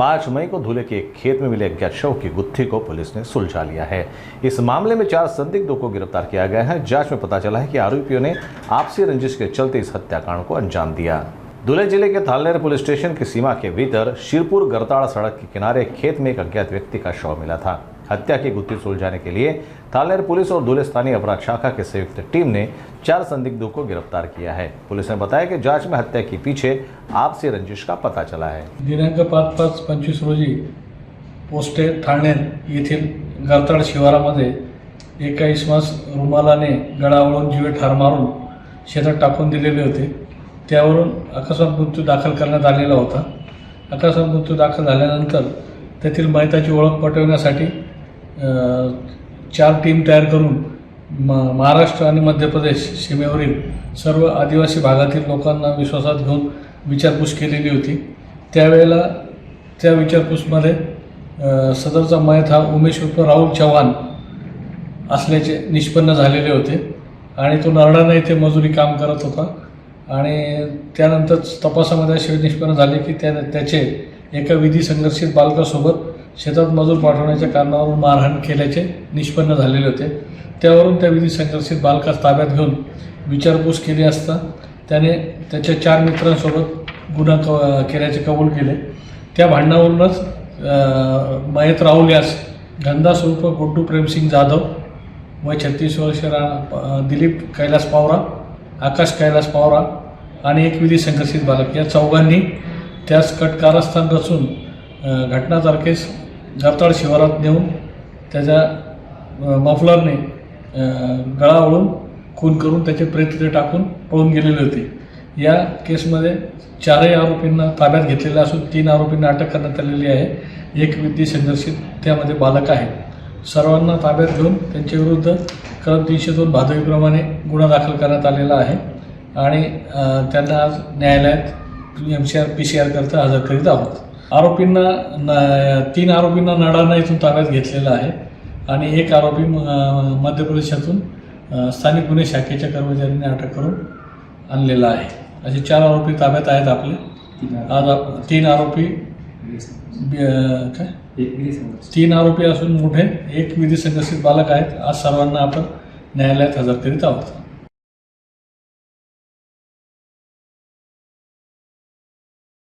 5 मई को धुले के एक खेत में मिले अज्ञात शव की गुत्थी को पुलिस ने सुलझा लिया है। इस मामले में 4 संदिग्धों को गिरफ्तार किया गया है। जांच में पता चला है कि आरोपियों ने आपसी रंजिश के चलते इस हत्याकांड को अंजाम दिया। धुले जिले के थालनेर पुलिस स्टेशन की सीमा के भीतर शिरपुर गरताड़ सड़क के किनारे खेत में एक अज्ञात व्यक्ति का शव मिला था। हत्या की गुत्थी सुलझाने के लिए थालनेर पुलिस और धुले स्थानीय अपराध शाखा की संयुक्त टीम ने 4 संदिग्धों को गिरफ्तार किया है। पुलिस ने बताया कि जांच में हत्या के पीछे आपसी रंजिश का पता चला है। दिनांक 5/5/25 रोजी पोस्टे थाळनेर येथील गरताड शिवारामध्ये एका इसमास रुमालाने गळावळून जीवे ठार मारून शेतात टाकून दिलेले होते। त्यावरून अकस्मात मृत्यू दाखल करण्यात आलेला होता। अकस्मात मृत्यू दाखल झाल्यानंतर तेथील मयताची ओळख पटवण्यासाठी 4 टीम तयार करून महाराष्ट्र आणि मध्य प्रदेश सीमेवरील सर्व आदिवासी भागातील लोकांना विश्वासात घेऊन विचारपूस केलेली होती। त्यावेळेला त्या विचारपूसमध्ये सदरचा मयत हा उमेश उर्फ राहुल चव्हाण असल्याचे निष्पन्न झालेले होते आणि तो नरडाणा येथे मजुरी काम करत होता आणि त्यानंतर तपासामध्ये असे निष्पन्न झाले की त्याचे एका विधी संघर्षित बालकासोबत शेतात मजूर पाठवण्याच्या कारणावरून मारहाण केल्याचे निष्पन्न झालेले होते। त्यावरून त्या विधी संघर्षित बालकास ताब्यात घेऊन विचारपूस केली असता त्याने त्याच्या 4 मित्रांसोबत गुन्हा केल्याचे कबूल केले। त्या भांडणावरूनच मयत राहुल यास गंदास उर्फ गुड्डू प्रेमसिंग जाधव वय 36 वर्ष दिलीप कैलास पावरा, आकाश कैलास पावरा आणि एक विधी संघर्षित बालक या 4घांनी त्यास कटकारस्थान रचून घटना तारखेस गरताड शिवारात नेऊन त्याच्या मफलरने गळावळून खून करून त्याचे प्रेत तिथे टाकून पळून गेलेले होते। या केसमध्ये 4 आरोपींना ताब्यात घेतलेले असून 3 आरोपींना अटक करण्यात आलेली आहे। एक विधी संघर्षित त्यामध्ये बालक आहे। सर्वांना ताब्यात घेऊन त्यांच्याविरुद्ध कलम 302 भादवीप्रमाणे गुन्हा दाखल करण्यात आलेला आहे आणि त्यांना आज न्यायालयात MCR PCR करता हजर करीत आहोत। 3 आरोपींना नरडाणा येथून ताब्यात घेतलेला आहे आणि एक आरोपी मध्य प्रदेशातून स्थानिक गुन्हे शाखेच्या कर्मचाऱ्यांनी अटक करून आणलेला आहे। असे 4 आरोपी ताब्यात आहेत आपले। आज 3 आरोपी 3 आरोपी असून मोठे एक विधी संघर्षित बालक आहेत। आज सर्वांना आपण न्यायालयात हजर करीत आहोत।